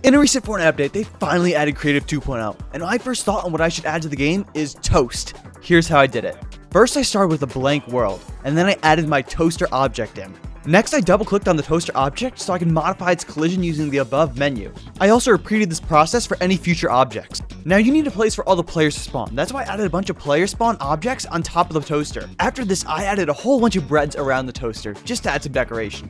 In a recent Fortnite update, they finally added Creative 2.0, and my first thought on what I should add to the game is toast. Here's how I did it. First, I started with a blank world, and then I added my toaster object in. Next, I double-clicked on the toaster object so I can modify its collision using the above menu. I also repeated this process for any future objects. Now, you need a place for all the players to spawn. That's why I added a bunch of player spawn objects on top of the toaster. After this, I added a whole bunch of breads around the toaster, just to add some decoration.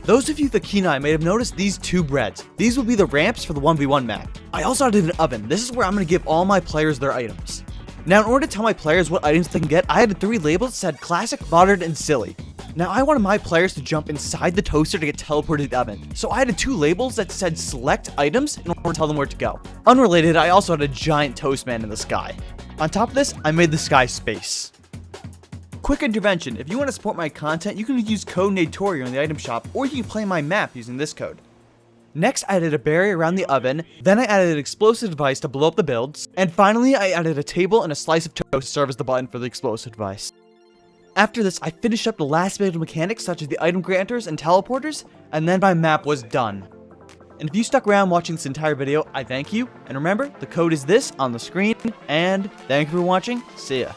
Those of you with a keen eye may have noticed these two breads. These will be the ramps for the 1v1 map. I also added an oven. This is where I'm going to give all my players their items. Now, in order to tell my players what items they can get, I added 3 labels that said classic, modern, and silly. Now, I wanted my players to jump inside the toaster to get teleported to the oven, so I added 2 labels that said select items in order to tell them where to go. Unrelated, I also had a giant toast man in the sky. On top of this, I made the Skyspace. Quick intervention, if you want to support my content, you can use code NADETORIO in the item shop, or you can play my map using this code. Next, I added a barrier around the oven, then I added an explosive device to blow up the builds, and finally, I added a table and a slice of toast to serve as the button for the explosive device. After this, I finished up the last bit of mechanics such as the item granters and teleporters, and then my map was done. And if you stuck around watching this entire video, I thank you, and remember, the code is this on the screen, and thank you for watching, see ya.